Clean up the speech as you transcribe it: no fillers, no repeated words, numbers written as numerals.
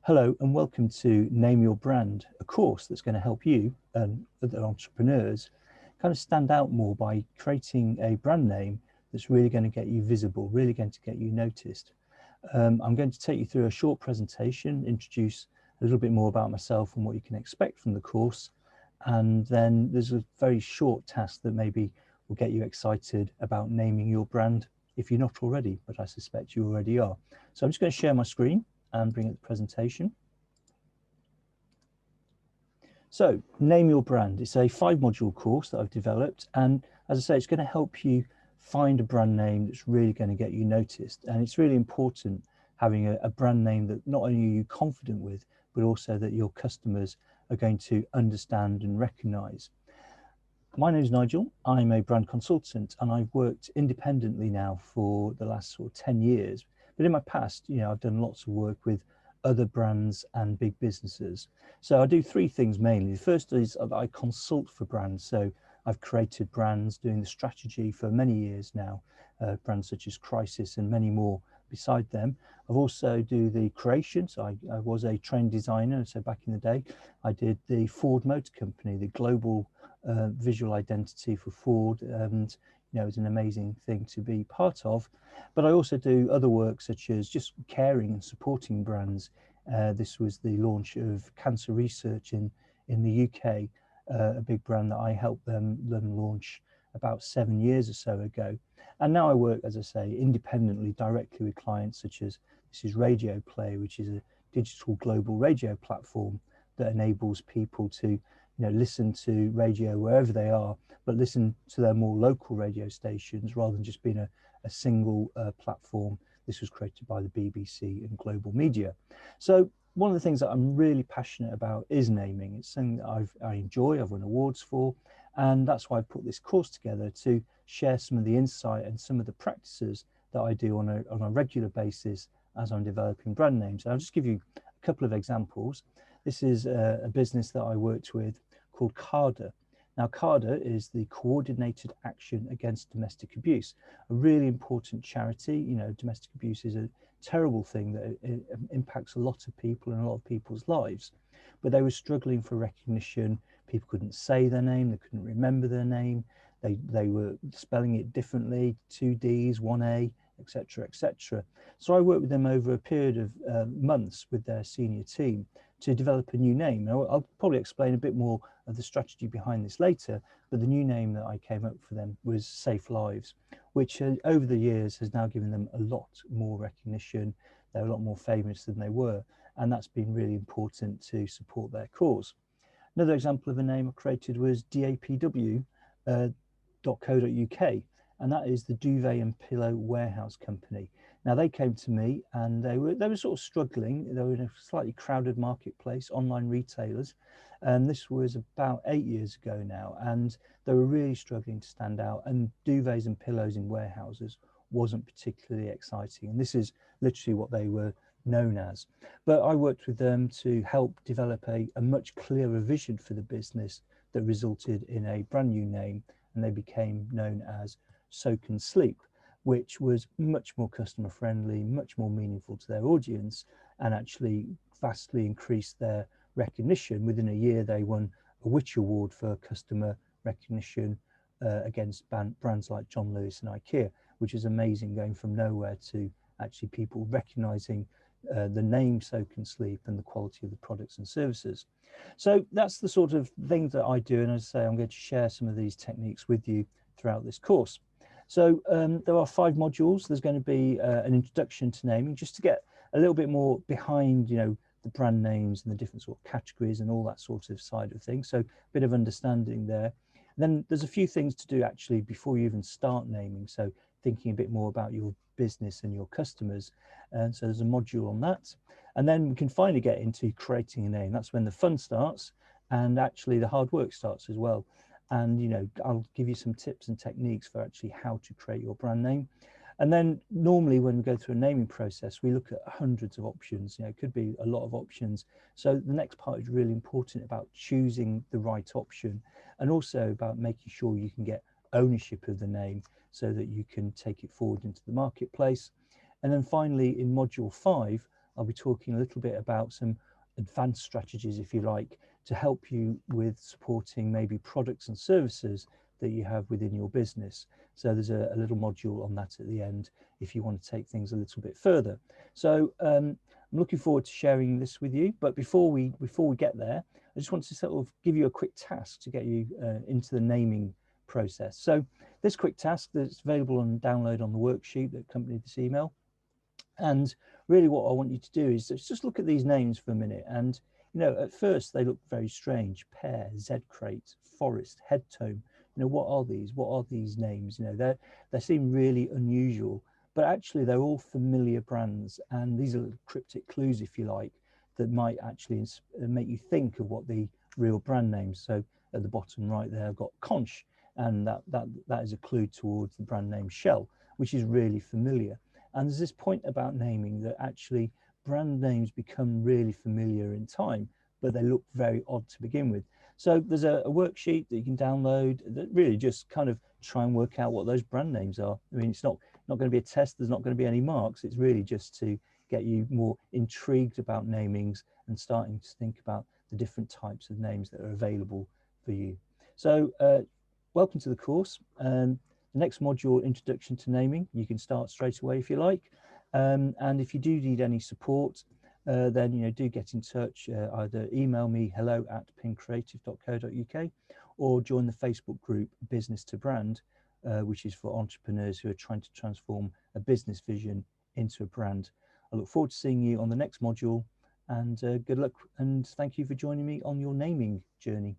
Hello and welcome to Name Your Brand, a course that's going to help you and other entrepreneurs kind of stand out more by creating a brand name that's really going to get you visible, really going to get you noticed. I'm going to take you through a short presentation, introduce a little bit more about myself and what you can expect from the course. And then there's a very short task that maybe will get you excited about naming your brand if you're not already, but I suspect you already are. So I'm just going to share my screen and bring up the presentation. So Name Your Brand. It's a 5-module course that I've developed. And as I say, it's going to help you find a brand name that's really going to get you noticed. And it's really important having a brand name that not only are you confident with, but also that your customers are going to understand and recognize. My name is Nigel. I'm a brand consultant and I've worked independently now for the last sort of 10 years. But in my past, I've done lots of work with other brands and big businesses. So I do 3 things mainly. The first is that I consult for brands. So I've created brands doing the strategy for many years now, brands such as Crisis and many more beside them. I've also do the creation. So I was a trained designer. So back in the day, I did the Ford Motor Company, the global visual identity for Ford, and it's an amazing thing to be part of. But I also do other work such as just caring and supporting brands. This was the launch of cancer research in the UK, a big brand that I helped them launch about 7 years or so ago. And now I work, as I say, independently, directly with clients such as this is Radio Play, which is a digital global radio platform that enables people to listen to radio wherever they are, but listen to their more local radio stations rather than just being a single platform. This was created by the BBC and global media. So one of the things that I'm really passionate about is naming. It's something that I enjoy, I've won awards for, and that's why I put this course together to share some of the insight and some of the practices that I do on a regular basis as I'm developing brand names. And I'll just give you a couple of examples. This is a business that I worked with called CARDA. Now, CARDA is the Coordinated Action Against Domestic Abuse, a really important charity. Domestic abuse is a terrible thing that it impacts a lot of people and a lot of people's lives. But they were struggling for recognition. People couldn't say their name, they couldn't remember their name. They were spelling it differently, 2 Ds, 1 A, etc., etc. So I worked with them over a period of months with their senior team to develop a new name. Now, I'll probably explain a bit more of the strategy behind this later, but the new name that I came up for them was Safe Lives, which over the years has now given them a lot more recognition. They're a lot more famous than they were, and that's been really important to support their cause. Another example of a name I created was DAPW.co.uk, and that is the Duvet and Pillow Warehouse Company. Now they came to me and they were sort of struggling. They were in a slightly crowded marketplace, online retailers, and this was about 8 years ago now, and they were really struggling to stand out, and duvets and pillows in warehouses wasn't particularly exciting, and this is literally what they were known as. But I worked with them to help develop a much clearer vision for the business that resulted in a brand new name, and they became known as Soak and Sleep, which was much more customer friendly, much more meaningful to their audience, and actually vastly increased their recognition. Within a year, they won a Which Award for customer recognition against brands like John Lewis and IKEA, which is amazing, going from nowhere to actually people recognizing the name Soak and Sleep and the quality of the products and services. So that's the sort of things that I do. And as I say, I'm going to share some of these techniques with you throughout this course. So there are 5 modules. There's going to be an introduction to naming, just to get a little bit more behind, the brand names and the different sort of categories and all that sort of side of things. So a bit of understanding there. And then there's a few things to do actually before you even start naming. So thinking a bit more about your business and your customers. And so there's a module on that. And then we can finally get into creating a name. That's when the fun starts and actually the hard work starts as well. And I'll give you some tips and techniques for actually how to create your brand name. And then normally when we go through a naming process, we look at hundreds of options. It could be a lot of options. So the next part is really important about choosing the right option, and also about making sure you can get ownership of the name so that you can take it forward into the marketplace. And then finally in module 5, I'll be talking a little bit about some advanced strategies, if you like, to help you with supporting maybe products and services that you have within your business. So there's a little module on that at the end if you want to take things a little bit further. So I'm looking forward to sharing this with you. But before we get there, I just want to sort of give you a quick task to get you into the naming process. So this quick task that's available on download on the worksheet that accompanied this email. And really what I want you to do is just look at these names for a minute. And, you know, at first they look very strange. Pear, Z-crate, forest, head tome. You know, what are these? What are these names? You know, they seem really unusual, but actually they're all familiar brands. And these are cryptic clues, if you like, that might actually make you think of what the real brand names. So at the bottom right there, I've got Conch, and that is a clue towards the brand name Shell, which is really familiar. And there's this point about naming that actually brand names become really familiar in time, but they look very odd to begin with. So there's a worksheet that you can download that really just kind of try and work out what those brand names are. I mean, it's not going to be a test. There's not going to be any marks. It's really just to get you more intrigued about namings and starting to think about the different types of names that are available for you. So welcome to the course. The next module, Introduction to Naming, you can start straight away if you like. And if you do need any support, then do get in touch. Either email me hello@pincreative.co.uk or join the Facebook group Business to Brand, which is for entrepreneurs who are trying to transform a business vision into a brand. I look forward to seeing you on the next module, and good luck, and thank you for joining me on your naming journey.